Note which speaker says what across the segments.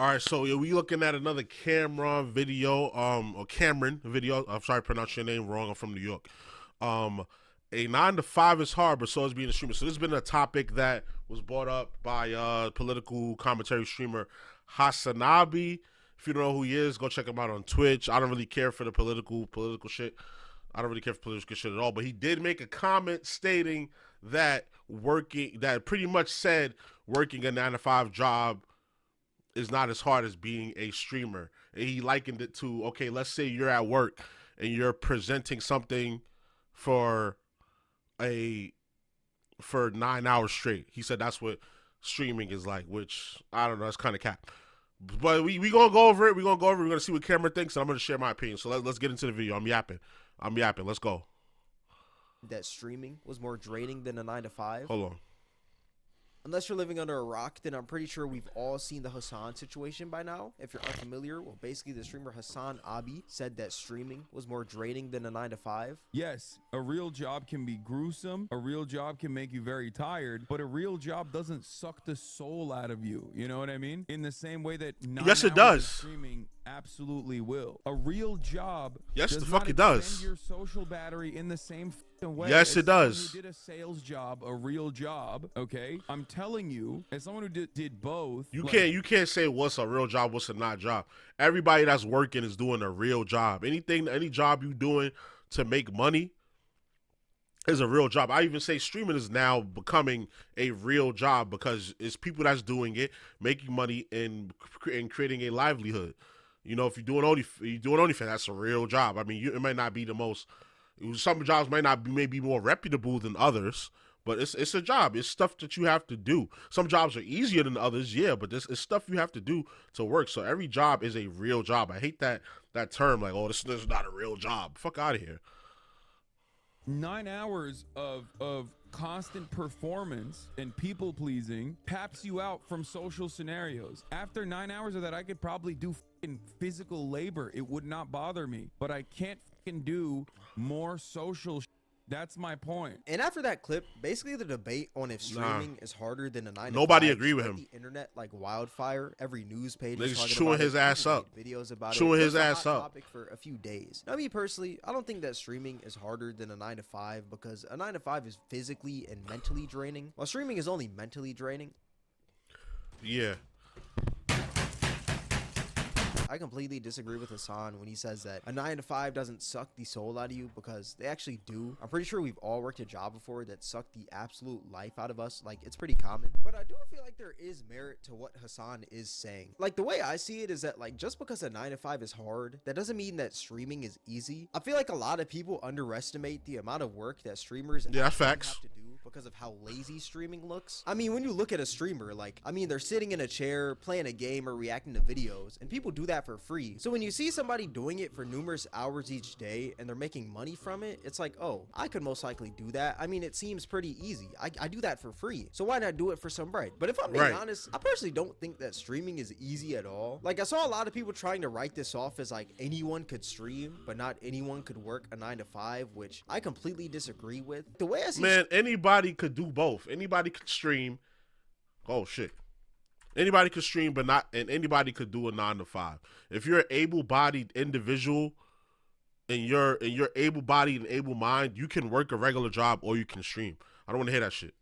Speaker 1: All right, so yeah, we looking at another Cameron video, or Cameron video. I'm sorry, I pronounced your name wrong. I'm from New York. Um, a 9 to 5 is hard, but so is being a streamer. So this has been a topic that was brought up by political commentary streamer Hasanabi. If you don't know who he is, go check him out on Twitch. I don't really care for the political shit. I don't really care for political shit at all. But he did make a comment stating that pretty much said working a 9 to 5 job is not as hard as being a streamer. And he likened it to, okay, let's say you're at work and you're presenting something for 9 hours straight. He said that's what streaming is like, which I don't know, that's kind of cap. But we gonna go over it. We're gonna see what Cameron thinks, and I'm gonna share my opinion. So let's get into the video. I'm yapping. Let's go.
Speaker 2: That streaming was more draining than a 9 to 5.
Speaker 1: Hold on.
Speaker 2: Unless you're living under a rock, then I'm pretty sure we've all seen the Hassan situation by now. If you're unfamiliar, well, basically the streamer hasanabi said that streaming was more draining than a 9 to 5.
Speaker 3: Yes, a real job can be gruesome. A real job can make you very tired, but a real job doesn't suck the soul out of you. You know what I mean? In the same way that
Speaker 1: yes, it does.
Speaker 3: Streaming absolutely will. A real job.
Speaker 1: Yes,
Speaker 3: does
Speaker 1: the fuck
Speaker 3: not
Speaker 1: it does.
Speaker 3: Your social battery in the same way.
Speaker 1: Yes, it does.
Speaker 3: As someone who did a sales job, a real job. Okay, I'm telling you, as someone who did both,
Speaker 1: you can't say what's a real job, what's a not job. Everybody that's working is doing a real job. Any job you doing to make money is a real job. I even say streaming is now becoming a real job because it's people that's doing it, making money and creating a livelihood. You know, if you're doing OnlyFans, that's a real job. I mean, it might not be the most. Some jobs might not be maybe more reputable than others, but it's a job. It's stuff that you have to do. Some jobs are easier than others, yeah, but it's stuff you have to do to work. So every job is a real job. I hate that term, like, oh, this is not a real job. Fuck out of here.
Speaker 3: 9 hours of constant performance and people pleasing taps you out from social scenarios. After 9 hours of that, I could probably do physical labor. It would not bother me, but I can't do more social. That's my point.
Speaker 2: And after that clip, basically the debate on if streaming is harder than a 9 to 5.
Speaker 1: Nobody agree with him.
Speaker 2: The internet like wildfire. Every news page
Speaker 1: is
Speaker 2: talking
Speaker 1: chewing
Speaker 2: about
Speaker 1: his ass up.
Speaker 2: Videos about
Speaker 1: chewing
Speaker 2: it.
Speaker 1: his ass up.
Speaker 2: Topic for a few days. Now, me personally, I don't think that streaming is harder than a 9 to 5 because a 9 to 5 is physically and mentally draining, while streaming is only mentally draining.
Speaker 1: Yeah.
Speaker 2: I completely disagree with Hassan when he says that a 9 to 5 doesn't suck the soul out of you, because they actually do. I'm pretty sure we've all worked a job before that sucked the absolute life out of us. Like, it's pretty common. But I do feel like there is merit to what Hassan is saying. Like, the way I see it is that, like, just because a 9 to 5 is hard, that doesn't mean that streaming is easy. I feel like a lot of people underestimate the amount of work that streamers
Speaker 1: facts.
Speaker 2: have to do because of how lazy streaming looks. I mean, when you look at a streamer, like, I mean, they're sitting in a chair playing a game or reacting to videos, and people do that for free. So when you see somebody doing it for numerous hours each day and they're making money from it, it's like, oh, I could most likely do that. I mean, it seems pretty easy. I do that for free, so why not do it for some bread? But if I'm being honest, I personally don't think that streaming is easy at all. Like, I saw a lot of people trying to write this off as like anyone could stream, but not anyone could work a 9 to 5, which I completely disagree with. The way I see,
Speaker 1: man, anybody could do both. Anybody could stream. Oh shit. Anybody could stream, but not, and anybody could do a 9 to 5. If you're an able-bodied individual and you're able-bodied and able-minded, you can work a regular job or you can stream. I don't want to hear that shit.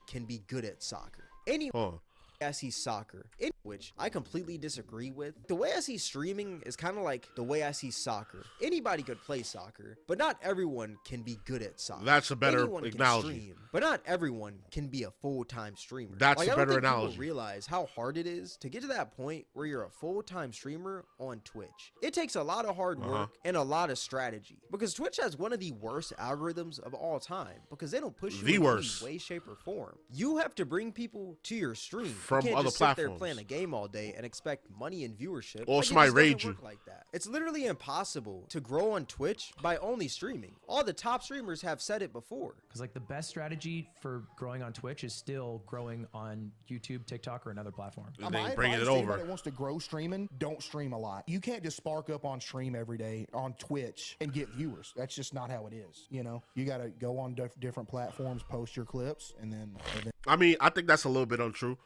Speaker 2: Can be good at soccer. Anyone I see soccer, in which I completely disagree with. The way I see streaming is kind of like the way I see soccer. Anybody could play soccer, but not everyone can be good at soccer.
Speaker 1: That's a better analogy.
Speaker 2: Stream, but not everyone can be a full-time streamer.
Speaker 1: That's
Speaker 2: like,
Speaker 1: a better
Speaker 2: I don't think
Speaker 1: analogy.
Speaker 2: People realize how hard it is to get to that point where you're a full-time streamer on Twitch. It takes a lot of hard work and a lot of strategy, because Twitch has one of the worst algorithms of all time, because they don't push you in any way, shape, or form. You have to bring people to your stream
Speaker 1: from
Speaker 2: you can't
Speaker 1: other
Speaker 2: just
Speaker 1: platforms.
Speaker 2: Sit there playing a game all day and expect money and viewership.
Speaker 1: Or
Speaker 2: like,
Speaker 1: somebody raid you.
Speaker 2: Like that. It's literally impossible to grow on Twitch by only streaming. All the top streamers have said it before.
Speaker 4: Because like the best strategy for growing on Twitch is still growing on YouTube, TikTok, or another platform.
Speaker 1: And then bringing it over.
Speaker 5: Anybody that wants to grow streaming, don't stream a lot. You can't just spark up on stream every day on Twitch and get viewers. That's just not how it is. You know, you got to go on different platforms, post your clips, and then.
Speaker 1: I mean, I think that's a little bit untrue.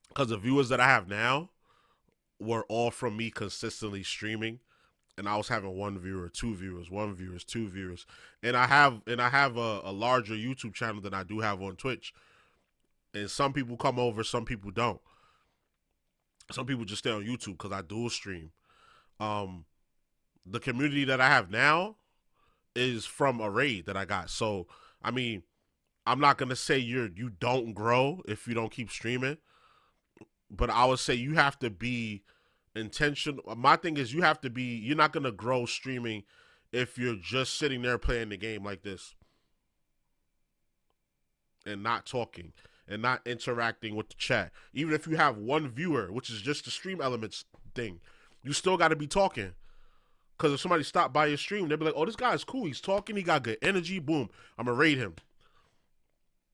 Speaker 1: Because the viewers that I have now, were all from me consistently streaming, and I was having 1 viewer, 2 viewers, 1 viewers, 2 viewers, and I have a larger YouTube channel than I do have on Twitch. And some people come over, some people don't. Some people just stay on YouTube because I dual stream. The community that I have now is from a raid that I got. So I mean, I'm not gonna say you don't grow if you don't keep streaming, but I would say you have to be intentional. My thing is you're not gonna grow streaming if you're just sitting there playing the game like this and not talking and not interacting with the chat. Even if you have 1 viewer, which is just the stream elements thing, you still got to be talking. Because if somebody stopped by your stream, they'll be like, oh, this guy's cool. He's talking. He got good energy. Boom. I'm going to raid him.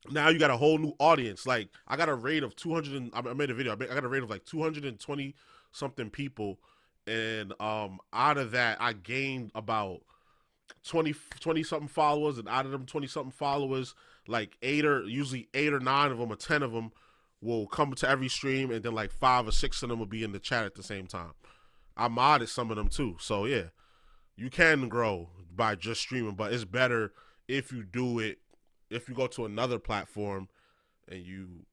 Speaker 1: Now you got a whole new audience. Like, I got a raid of 200. I made a video. I got a raid of like 220 something people. And out of that, I gained about 20 something followers. And out of them 20 something followers, like usually 8 or 9 of them or 10 of them will come to every stream. And then like 5 or 6 of them will be in the chat at the same time. I modded some of them too. So yeah, you can grow by just streaming, but it's better if you do it, if you go to another platform and you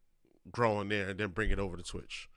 Speaker 1: grow on there and then bring it over to Twitch.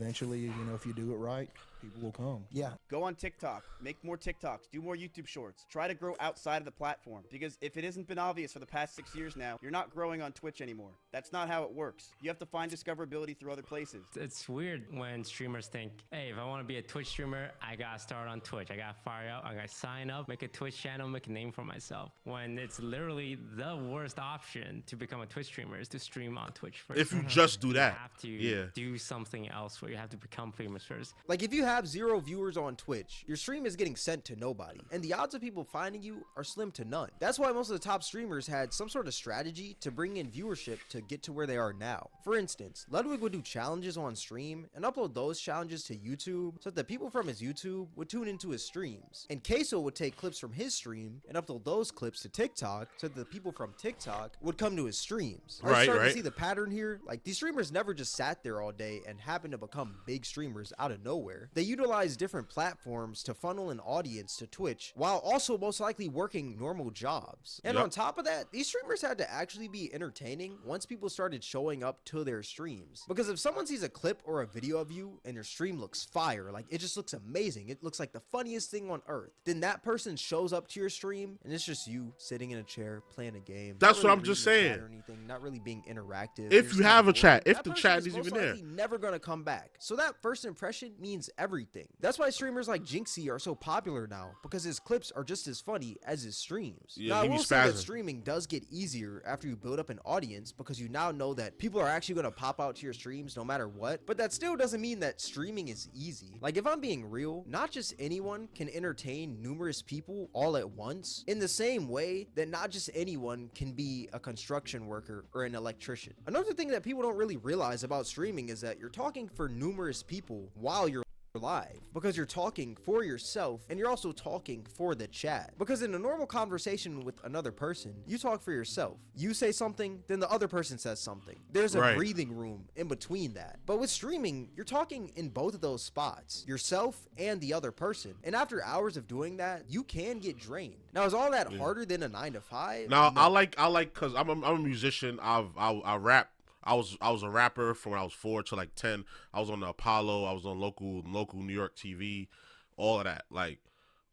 Speaker 5: Eventually, you know, if you do it right, people will come. Yeah.
Speaker 6: Go on TikTok, make more TikToks, do more YouTube shorts, try to grow outside of the platform, because if it hasn't been obvious for the past 6 years now, you're not growing on Twitch anymore. That's not how it works. You have to find discoverability through other places.
Speaker 7: It's weird when streamers think, hey, if I want to be a Twitch streamer, I gotta start on Twitch. I gotta fire out, I gotta sign up, make a Twitch channel, make a name for myself. When it's literally the worst option to become a Twitch streamer is to stream on Twitch first.
Speaker 1: If you just do that,
Speaker 7: you have to do something else where you have to become famous first.
Speaker 2: Like, if you have 0 viewers on Twitch, your stream is getting sent to nobody, and the odds of people finding you are slim to none. That's why most of the top streamers had some sort of strategy to bring in viewership to get to where they are now. For instance, Ludwig would do challenges on stream and upload those challenges to YouTube so that the people from his YouTube would tune into his streams. And Queso would take clips from his stream and upload those clips to TikTok so that the people from TikTok would come to his streams. Are you starting to see the pattern here? Like, these streamers never just sat there all day and happened to become big streamers out of nowhere. They utilize different platforms to funnel an audience to Twitch while also most likely working normal jobs. And on top of that, these streamers had to actually be entertaining once people started showing up to their streams. Because if someone sees a clip or a video of you and your stream looks fire, like it just looks amazing, it looks like the funniest thing on earth, then that person shows up to your stream and it's just you sitting in a chair playing a game.
Speaker 1: That's what I'm just saying.
Speaker 2: Or anything, not really being interactive.
Speaker 1: If you have a chat, if the chat is even there,
Speaker 2: never gonna come back. So that first impression means everything. That's why streamers like Jinxie are so popular now, because his clips are just as funny as his streams.
Speaker 1: Yeah,
Speaker 2: now, I will say that streaming does get easier after you build up an audience, because you now know that people are actually gonna pop out to your streams no matter what. But that still doesn't mean that streaming is easy. Like, if I'm being real, not just anyone can entertain numerous people all at once, in the same way that not just anyone can be a construction worker or an electrician. Another thing that people don't really realize about streaming is that you're talking for numerous people while you're live, because you're talking for yourself and you're also talking for the chat. Because in a normal conversation with another person, you talk for yourself, you say something, then the other person says something. There's a breathing room in between that. But with streaming, you're talking in both of those spots, yourself and the other person. And after hours of doing that, you can get drained. Now, is all that harder than a 9 to 5?
Speaker 1: Now, no. I like because I'm a musician. I rap. I was a rapper from when I was 4 to like 10. I was on the Apollo. I was on local New York TV, all of that. Like,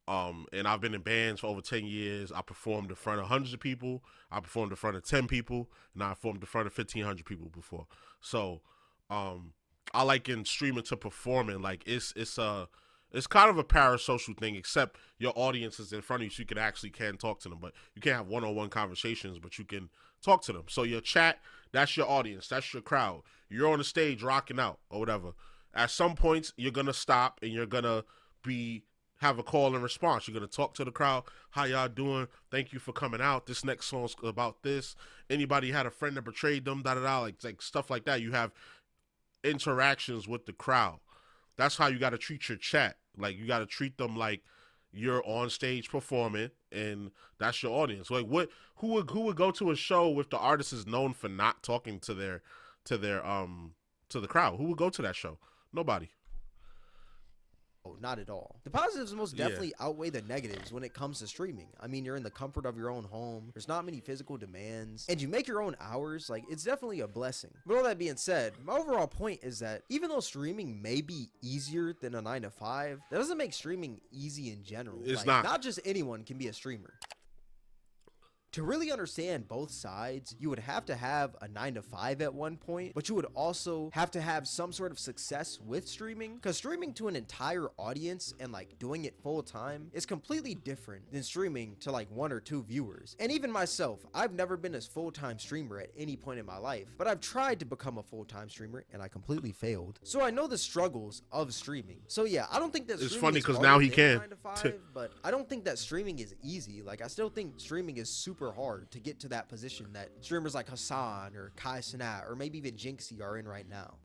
Speaker 1: and I've been in bands for over 10 years. I performed in front of hundreds of people. I performed in front of 10 people, and I performed in front of 1,500 people before. So, I like in streaming to performing. Like, it's kind of a parasocial thing, except your audience is in front of you, so you can talk to them. But you can't have one-on-one conversations, but you can talk to them. So your chat, that's your audience, that's your crowd. You're on the stage rocking out or whatever. At some points, you're gonna stop and you're gonna have a call and response. You're gonna talk to the crowd. How y'all doing? Thank you for coming out. This next song's about this. Anybody had a friend that betrayed them? Like stuff like that. You have interactions with the crowd. That's how you got to treat your chat. Like, you got to treat them like you're on stage performing, and that's your audience. Like, who would go to a show if the artist is known for not talking to the crowd? Who would go to that show? Nobody.
Speaker 2: Oh, not at all. The positives most
Speaker 1: Yeah.
Speaker 2: definitely outweigh the negatives when it comes to streaming. I mean, you're in the comfort of your own home. There's not many physical demands, and you make your own hours. Like, it's definitely a blessing. But all that being said, my overall point is that even though streaming may be easier than a 9 to 5, that doesn't make streaming easy in general.
Speaker 1: It's
Speaker 2: like,
Speaker 1: not.
Speaker 2: Not just anyone can be a streamer. To really understand both sides, you would have to have a 9 to 5 at one point, but you would also have to have some sort of success with streaming, because streaming to an entire audience and like doing it full time is completely different than streaming to like 1 or 2 viewers. And even myself, I've never been a full-time streamer at any point in my life, but I've tried to become a full-time streamer and I completely failed. So I know the struggles of streaming. So yeah, I don't think that
Speaker 1: It's
Speaker 2: streaming
Speaker 1: funny
Speaker 2: is
Speaker 1: 'cause
Speaker 2: harder
Speaker 1: now he
Speaker 2: than
Speaker 1: can.
Speaker 2: 9 to 5, but I don't think that streaming is easy. Like, I still think streaming is super hard to get to that position that streamers like Hassan or Kai Cenat or maybe even Jinxie are in right now.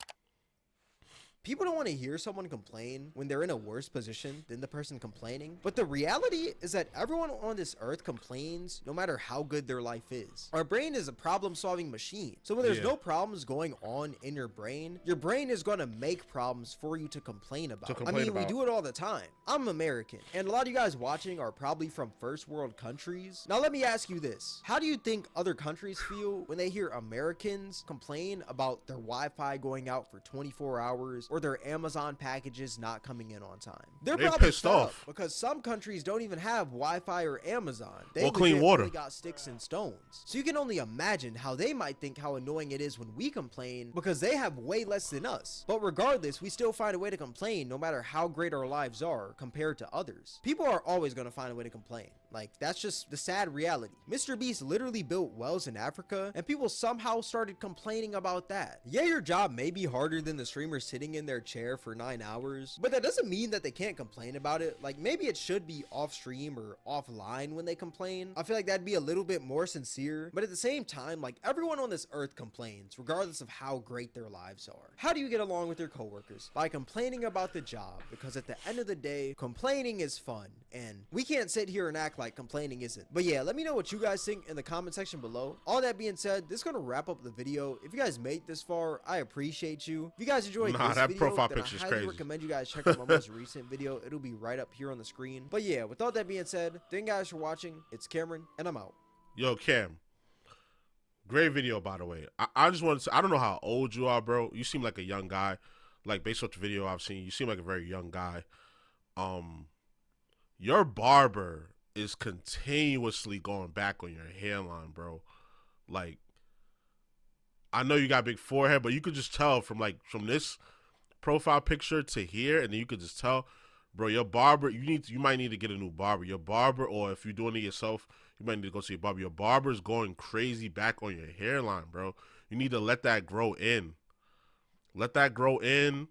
Speaker 2: People don't want to hear someone complain when they're in a worse position than the person complaining, but the reality is that everyone on this earth complains no matter how good their life is. Our brain is a problem-solving machine, so when there's no problems going on in your brain is going to make problems for you to complain about. We do it all the time. I'm American, and a lot of you guys watching are probably from first world countries. Now let me ask you this. How do you think other countries feel when they hear Americans complain about their Wi-Fi going out for 24 hours or their Amazon packages not coming in on time? They're probably
Speaker 1: pissed
Speaker 2: fed up
Speaker 1: off
Speaker 2: because some countries don't even have Wi-Fi or Amazon. They
Speaker 1: or clean
Speaker 2: legit
Speaker 1: water.
Speaker 2: only got sticks and stones. So you can only imagine how they might think how annoying it is when we complain because they have way less than us. But regardless, we still find a way to complain no matter how great our lives are compared to others. People are always going to find a way to complain. Like, that's just the sad reality. Mr. Beast literally built wells in Africa, and people somehow started complaining about that. Yeah, your job may be harder than the streamer sitting in their chair for 9 hours, but that doesn't mean that they can't complain about it. Like, maybe it should be off stream or offline when they complain. I feel like that'd be a little bit more sincere, but at the same time, like, everyone on this earth complains, regardless of how great their lives are. How do you get along with your coworkers? By complaining about the job, because at the end of the day, complaining is fun, and we can't sit here and act like complaining isn't. But yeah, let me know what you guys think in the comment section below. All that being said, this is gonna wrap up the video. If you guys made this far, I appreciate you. If you guys enjoyed this
Speaker 1: that
Speaker 2: video,
Speaker 1: profile
Speaker 2: then I
Speaker 1: picture's
Speaker 2: highly
Speaker 1: crazy.
Speaker 2: recommend you guys check out my most recent video. It'll be right up here on the screen. But yeah, with all that being said, thank you guys for watching. It's Cameron, and I'm out.
Speaker 1: Yo, Cam. Great video, by the way. I just wanted to say, I don't know how old you are, bro. You seem like a young guy. Like, based off the video I've seen, you seem like a very young guy. Your barber is continuously going back on your hairline, bro. Like, I know you got a big forehead, but you could just tell from this profile picture to here, and then you could just tell, bro, your barber, you might need to get a new barber. Your barber, or if you're doing it yourself, you might need to go see your barber. Your barber is going crazy back on your hairline, bro. You need to let that grow in. Let that grow in.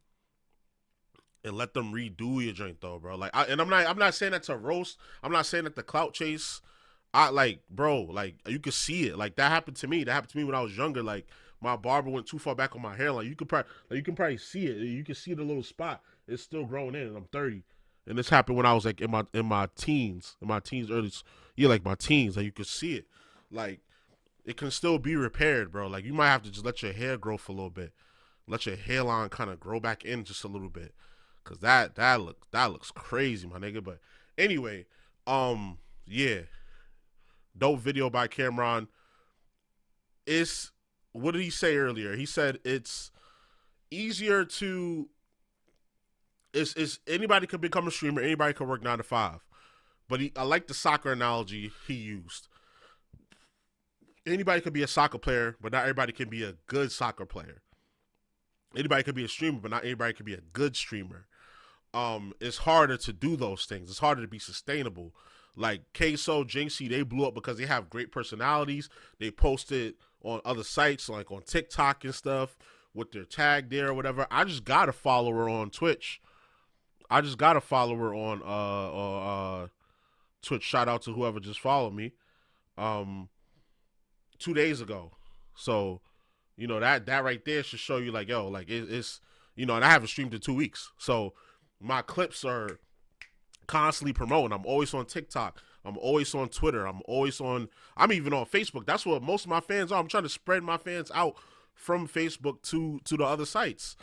Speaker 1: And let them redo your joint though, bro. Like, I'm not saying that to roast. I'm not saying that to clout chase. Bro, like, you could see it. Like, that happened to me. That happened to me when I was younger. Like, my barber went too far back on my hairline. You can probably see it. You can see the little spot. It's still growing in, and I'm 30. And this happened when I was like in my teens, early, yeah, like my teens. Like, you could see it. Like, it can still be repaired, bro. Like, you might have to just let your hair grow for a little bit. Let your hairline kind of grow back in just a little bit. Cause that looks crazy, my nigga. But anyway, yeah, dope video by Cameron. What did he say earlier? He said it's easier to. It's anybody could become a streamer. Anybody could work 9 to 5. But I like the soccer analogy he used. Anybody could be a soccer player, but not everybody can be a good soccer player. Anybody could be a streamer, but not everybody could be a good streamer. It's harder to do those things. It's harder to be sustainable. Like Queso, Jinxie, they blew up because they have great personalities. They posted on other sites, like on TikTok and stuff, with their tag there or whatever. I just got a follower on Twitch. I just got a follower on Twitch. Shout out to whoever just followed me 2 days ago. So, you know, that right there should show you, like, yo, like, it's, you know, and I haven't streamed in 2 weeks. So my clips are constantly promoting. I'm always on TikTok. I'm always on Twitter. I'm even on Facebook. That's what most of my fans are. I'm trying to spread my fans out from Facebook to the other sites.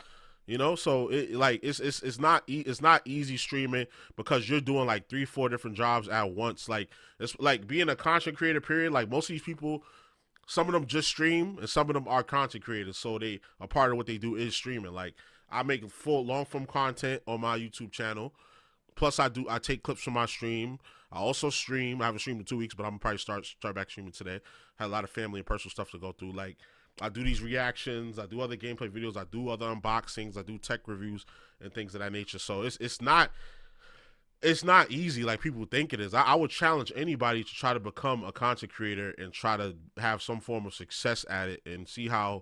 Speaker 1: You know, so it's not easy streaming because you're doing like 3-4 different jobs at once. Like it's like being a content creator. Period. Like most of these people, some of them just stream and some of them are content creators. So they a part of what they do is streaming. Like I make full long form content on my YouTube channel. Plus I take clips from my stream. I also stream. I haven't streamed in 2 weeks, but I'm gonna probably start back streaming today. Had a lot of family and personal stuff to go through. Like I do these reactions, I do other gameplay videos, I do other unboxings, I do tech reviews and things of that nature. So it's not easy like people think it is. I would challenge anybody to try to become a content creator and try to have some form of success at it and see how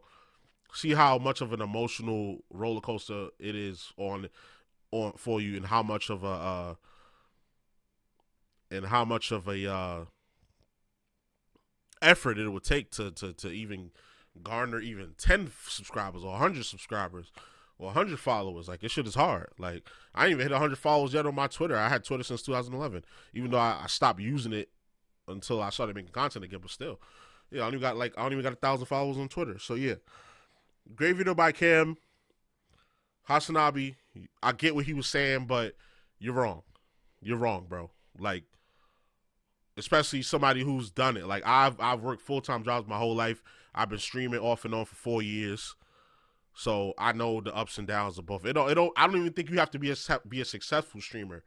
Speaker 1: much of an emotional roller coaster it is on for you, and how much of a effort it would take to even garner even 10 subscribers or 100 subscribers or 100 followers. Like, this shit is hard. Like, I ain't even hit 100 followers yet on my Twitter. I had Twitter since 2011, even though I stopped using it until I started making content again. But still, yeah, I don't even got 1,000 followers on Twitter. So yeah, great video by Cam Hasanabi. I get what he was saying, but you're wrong. You're wrong, bro. Like, especially somebody who's done it. Like, I've worked full-time jobs my whole life. I've been streaming off and on for 4 years, so I know the ups and downs of both. I don't even think you have to be a successful streamer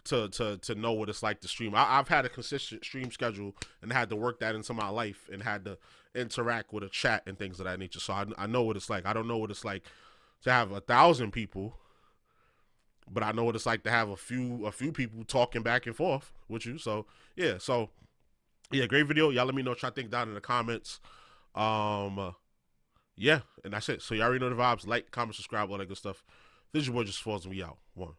Speaker 1: to know what it's like to stream. I've had a consistent stream schedule and had to work that into my life and had to interact with a chat and things of that nature. So I know what it's like. I don't know what it's like to have 1,000 people, but I know what it's like to have a few people talking back and forth with you. So yeah, great video. Y'all let me know what y'all think down in the comments. Yeah, and that's it. So y'all already know the vibes. Like, comment, subscribe, all that good stuff. This is your boy JusticeXFalls, and we out. One.